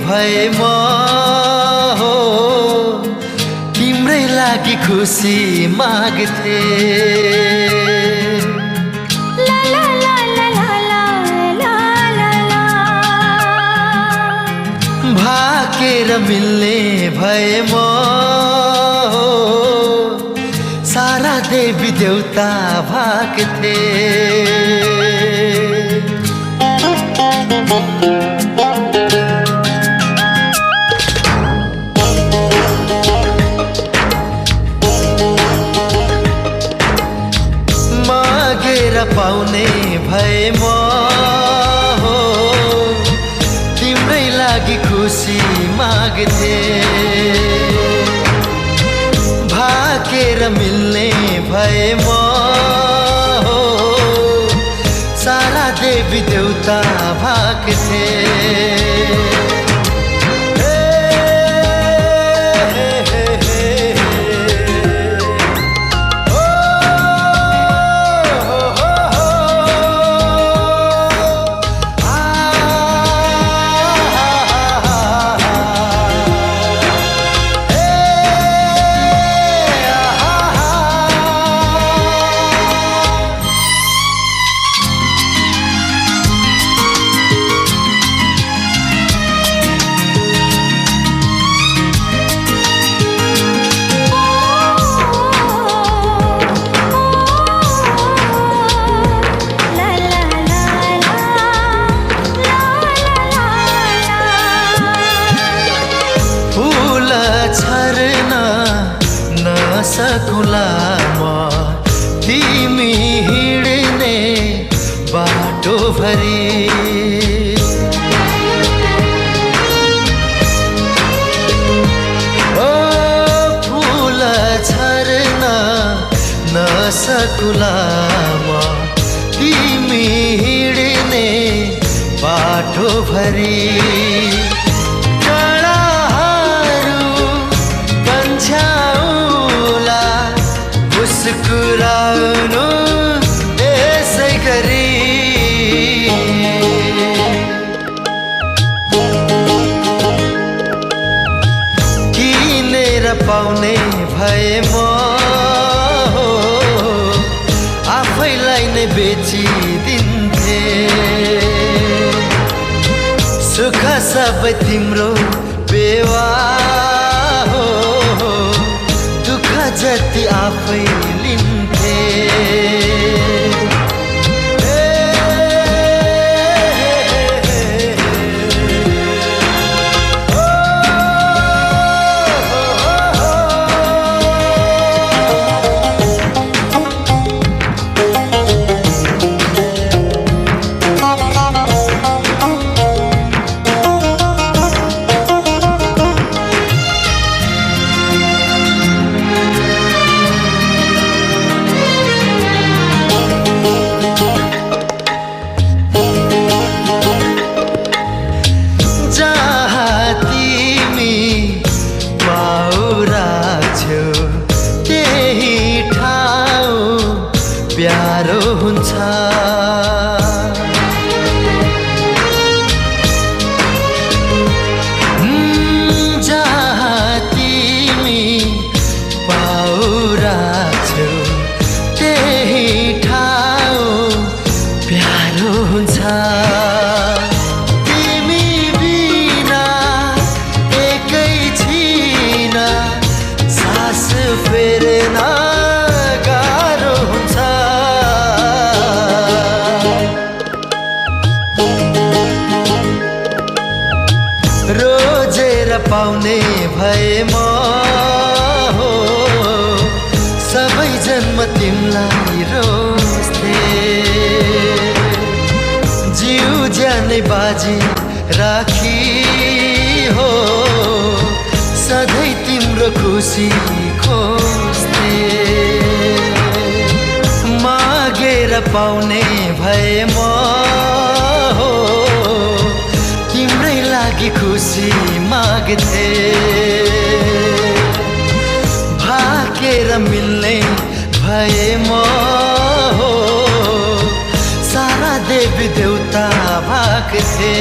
भए म हो तिम्रै लागि खुसी माग्थे भाकेर मिल्ने भए म हो सारा देवी देवता भाग्थे मागेर पाउने भए म हो तिम्रै लागि खुसी माग्थे भाकेर मिल्ने भए म हो सारा देवी देवता भाग्थे सकुला म तिमी हिँड्ने बाटो भरि ओ फूल झर्न नसकुला म तिमी हिँड्ने बाटो भरि मुस्कुराउनु यसै गरी किनेर पाउने भए म हो आफैलाई नै बेचिदिन्थे सुख सबै तिम्रो बेवा हो दुःख जति आफै लिन्थे प्यारो हुन्छ जहाँ तिमी पाउराछौ त्यही ठाउँ प्यारो हुन्छ तिमी बिना एकैछिन सास फेर्न रोजेर पाउने भए म हो सबै जन्म तिमीलाई रोज्थे जिउ ज्यानै बाजी राखी हो सधैँ तिम्रो खुसी खोज्थे मागेर पाउने भए म हो तिम्रै लागि खुसी माग्थे भाकेर मिल्ने भए म हो सारा देवी देवता भाग्थे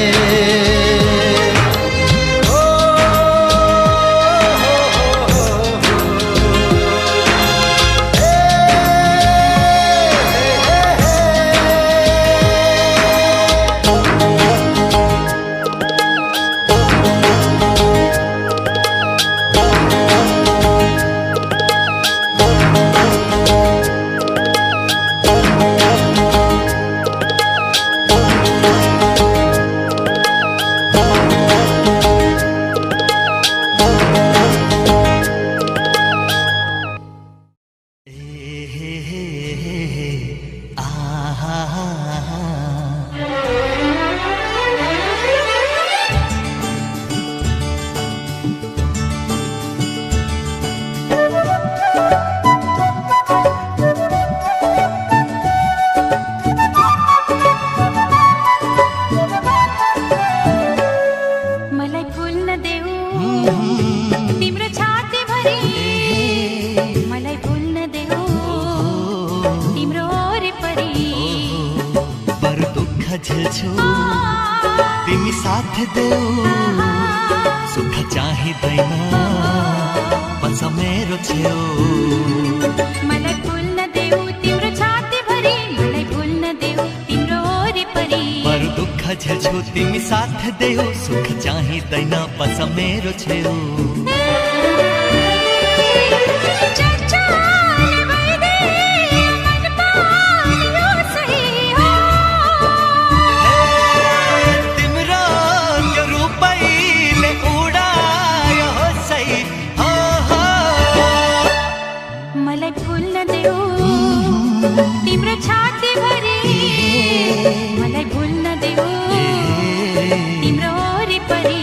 मलाई फुल्न देऊ तिम्रो छाती भरि, मलाई फुल्न देऊ तिम्रो वरिपरि। बरु दुःख झेल्छु तिमी साथ देऊ, सुख चाहिँदैन बस मेरो छेउ। मलाई फुल्न देऊ तिम्रो छाती भरि, मलाई फुल्न देऊ तिम्रो वरिपरि। बरु दुःख झेल्छु तिमी साथ देऊ, सुख चाहिँदैन बस मेरो छेउ। मलाई फुल्न देऊ तिम्रो छाती भरि, मलाई फुल्न देऊ तिम्रो वरिपरि।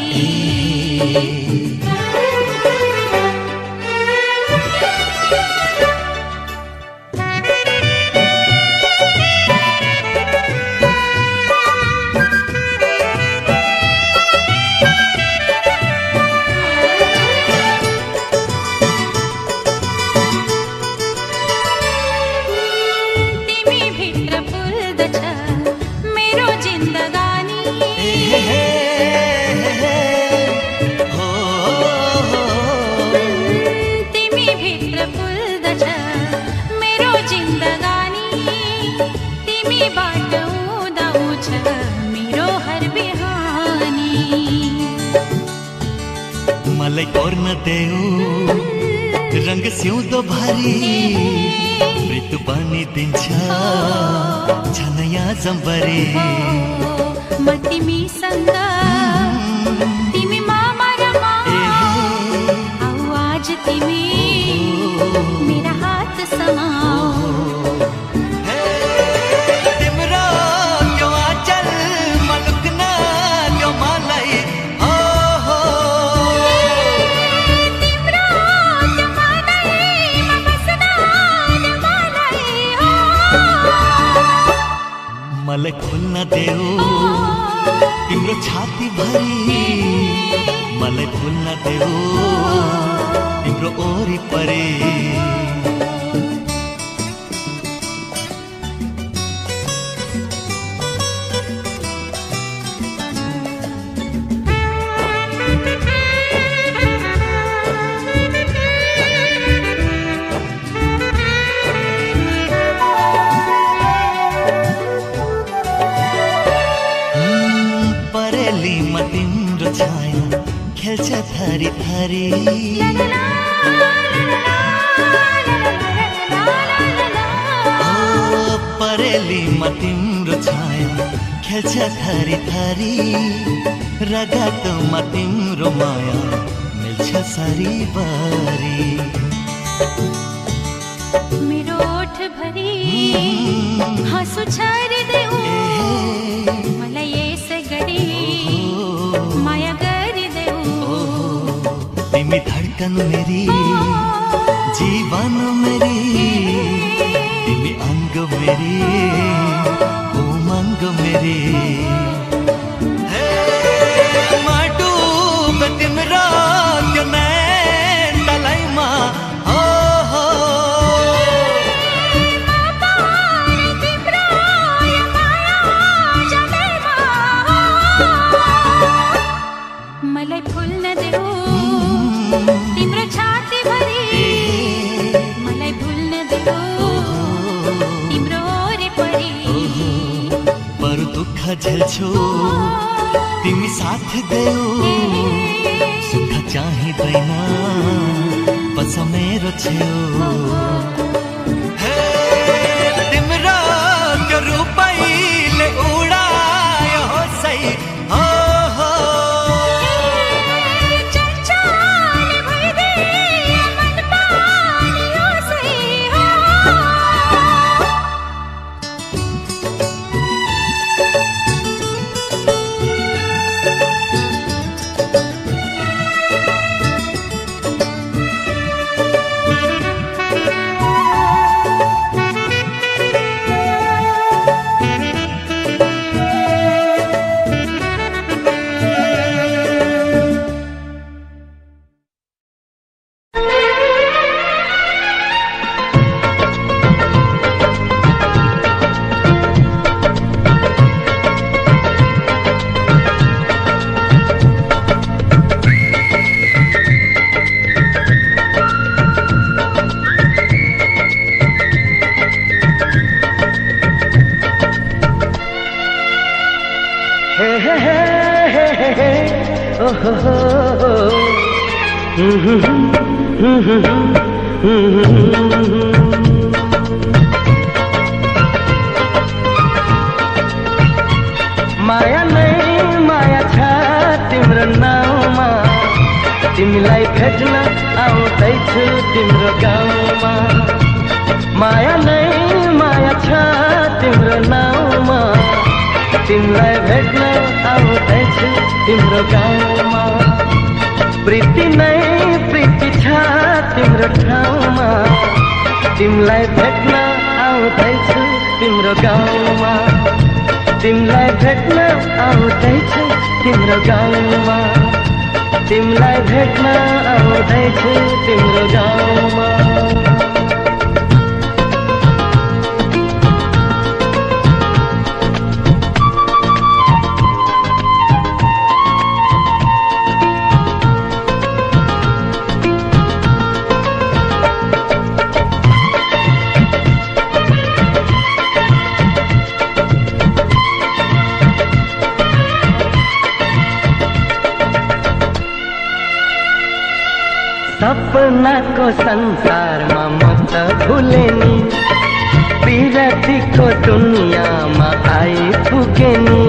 मलाई कोर्न देऊ रंग सिउँदो भरि, मृत्यु बनिदिन्छ छनया जम्बरे। म तिमीसँग तिमी मामा रमा, आऊ आज तिमी मेरा हात समाऊ। तिम्रो त्यो आँचल मलुक्न त्यो मलाई, मलाई फुल्न देऊ तिम्रो छाती भरि, मलाई फुल्न देऊ तिम्रो वरिपरि। परेलीमा तिम्रो छाया खेल्छ थरी थरी, परेलीमा तिम्रो छाया खेल्छ थरी थरी। रगतमा तिम्रो माया मिल्छ सरीबरी। मेरो ओठ भरि हाँसु छरिदेऊ, मलाई यसै गरी माया गरिदेऊ। तिमी धडकन मेरी, जीवन मेरी, तिमी अंग मेरी, उमंग मेरी। तिम्रो त्यो नैन तलैमा, मलाई फुल्न देऊ तिम्रो छाती भरि, मलाई फुल्न देऊ तिम्रो वरिपरि। बरु दुःख झेल्छु तिमी साथ देऊ, सुख चाहिँदैन बस मेरो छेउ। तिम्रो त्यो रूपैले उडायो सही, हे हे हे हे हे ओ हो हो माया नै माया छ तिम्रो नाउँमा तिमीलाई भेट्न आउँदैछु तिम्रो गाउँमा माया नै माया छ तिम्रो नाउँमा तिमीलाई भेट्न आउँदैछु तिम्रो गाउँमा प्रीति नै प्रीति छ तिम्रो ठाउँमा तिमीलाई भेट्न आउँदैछु तिम्रो गाउँमा तिमीलाई भेट्न आउँदैछु तिम्रो गाउँमा तिमीलाई भेट्न आउँदैछु तिम्रो गाउँमा सपनाको संसारमा म त भुले नि विरतीको दुनियाँमा आइपुगे नि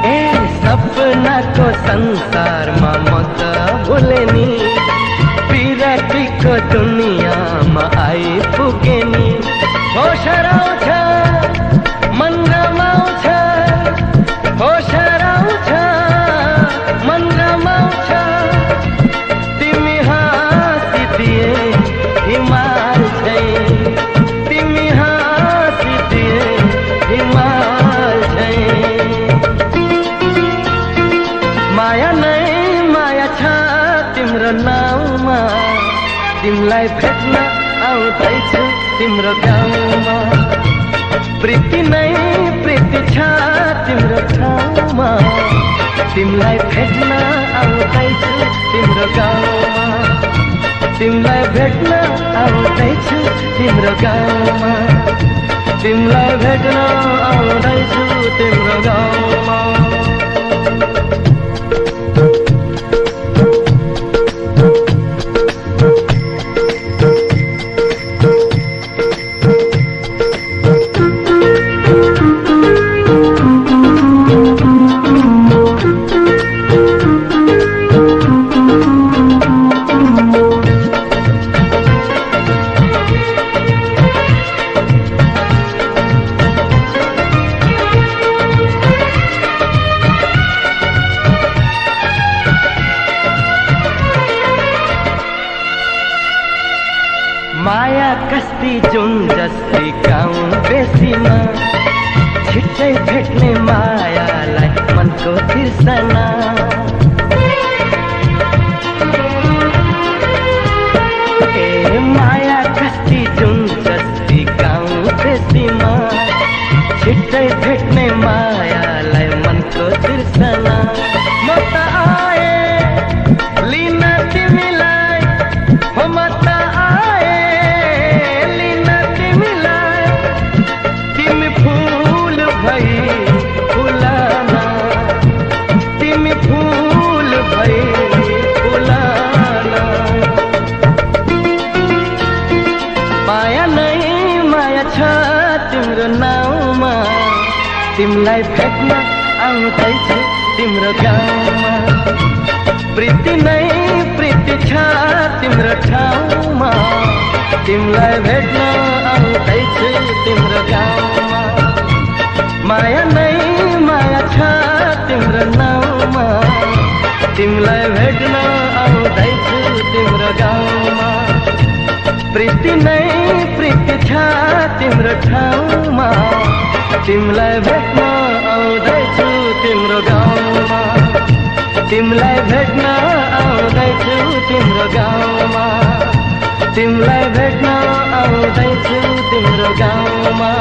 ए सपनाको संसारमा म त भुले नि विरतीको दुनियाँमा आइपुगे नि होस हराउँछ मन रमाउँछ होस हराउँछ मन रमाउँछ तिमी हाँसिदिए हिमाल झैं तिमी हाँसिदिए हिमाल झैं माया नै माया छ तिम्रो नाउँमा तिमीलाई भेट्न आउँदैछु तिम्रो गाउँमा प्रीति नै प्रीति छ तिम्रो ठाउँमा तिमीलाई भेट्न आउँदैछु तिम्रो गाउँमा तिमीलाई भेट्न आउँदैछु तिम्रो गाउँमा तिमीलाई भेट्न आउँदैछु तिम्रो गाउँमा माया कस्ती जुन जस्तै गाउँ बेसीमा छिट्टै भेट्ने मायालाई मनको तिर्सना ए माया कस्ती जुन जस्तै गाउँ बेसीमा छिट्टै भेट्ने मायालाई मनको तिर्सना म त आए लिन तिमीलाई हो म त तिम्रो नाउँमा तिमीलाई भेट्न आउँदैछु तिम्रो गाउँमा प्रीति नै प्रीति छ तिम्रो ठाउँमा तिमीलाई भेट्न आउँदैछु तिम्रो गाउँमा माया नै माया छ तिम्रो नाउँमा तिमीलाई भेट्न आउँदैछु तिम्रो गाउँमा प्रीति नै प्रीति छ तिम्रो ठाउँमा तिमीलाई भेट्न आउँदैछु तिम्रो गाउँमा तिमीलाई भेट्न आउँदैछु तिम्रो गाउँमा तिमीलाई भेट्न आउँदैछु तिम्रो गाउँमा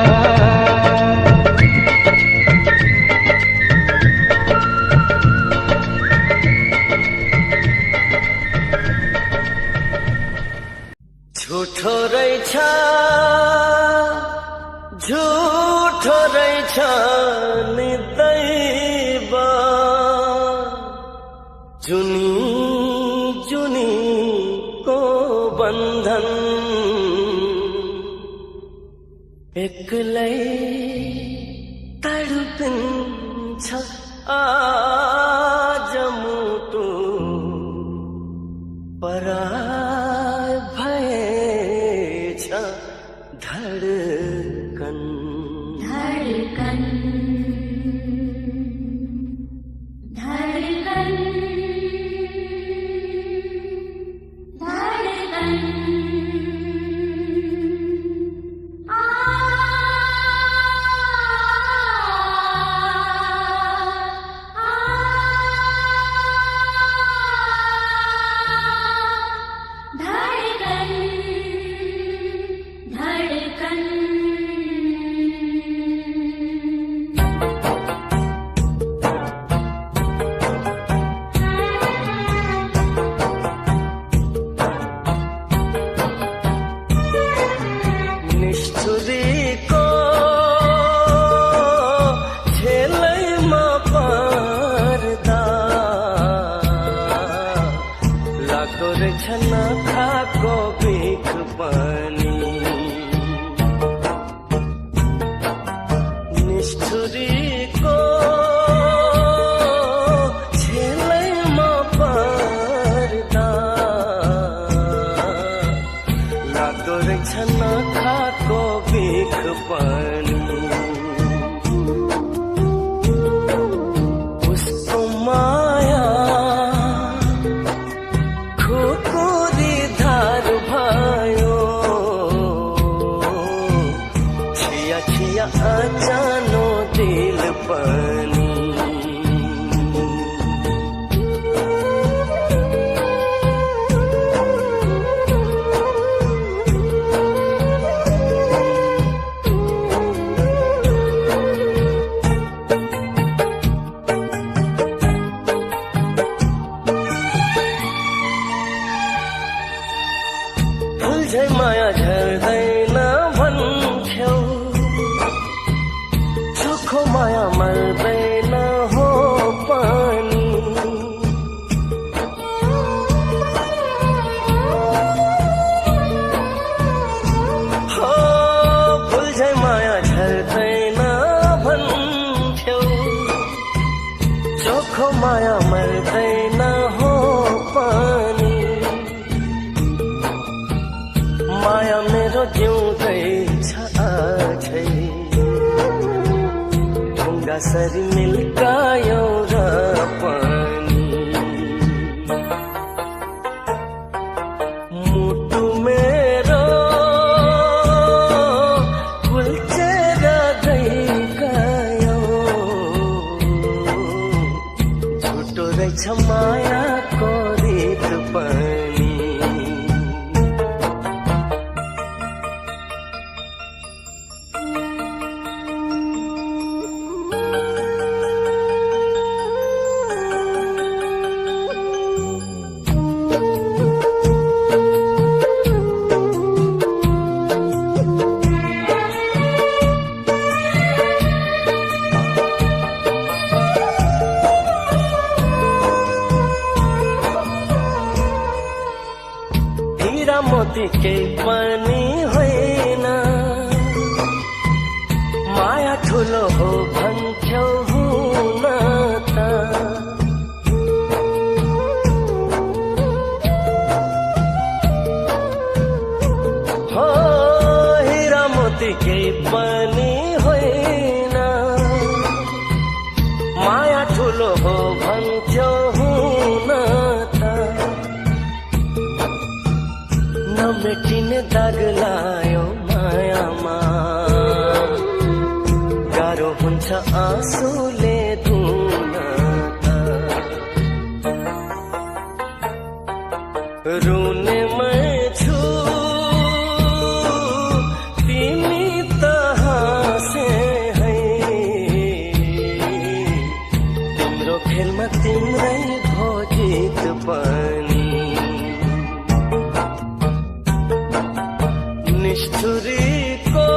झुठो रहेछ झूठो रहेछ नि दैव जुनी जुनी को बन्धन एक्लै तडपिन्छ आज मुटु पराय भएछ धडकन धडकन धडकन धडकन निष्ठुरीको झेलैमा पर्दा लाग्दो रहेछ नखाको बिख पनि निष्ठुरीको झेलैमा पर्दा लाग्दो रहेछ नखाको बिख पनि उसको माया खुकुरी धार भयो छिया छिया अचानो दिल पनि फुल्झै माया झर्दैन भन्थ्यौ चोखो माया मर्दैन हो पानी हो फुल्झै माया झर्दैन भन्थ्यौ चोखो माया मर्दैन हो पानी माया मेरो जिउँदैछ अझै ढुङ्गा सरी मिल्कायो र पनि मुटु मेरो कुल्चेर गयो झुटो रहेछ मायाको रीत पनि हीरा मोती केही पनि होइन माया ठुलो हो भन्थ्यौ हुन त हो हीरा मोती केही पनि होइन माया ठुलो हो भन्थ्यौ हुन त नमेटिने दाग लायो मायामा गाह्रो हुन्छ आँसुले धुन रुने मै छु तिमी त हाँसे है तिम्रो खेलमा तिम्रै भो जित पनि निष्ठुरीको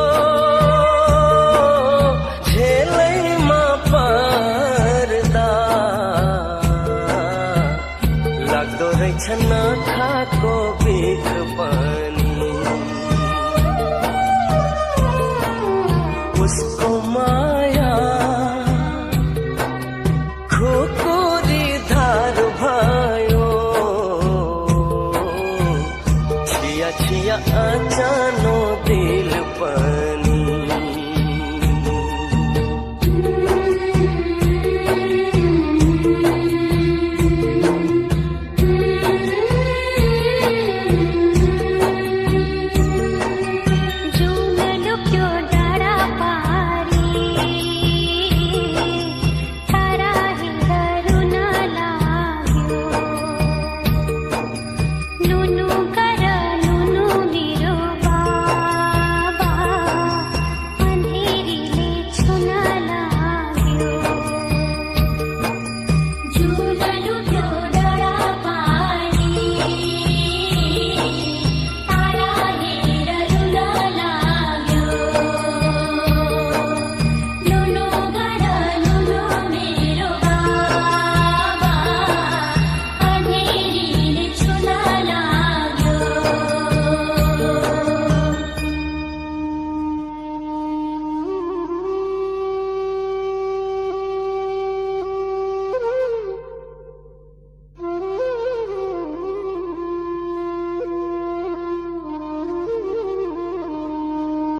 पर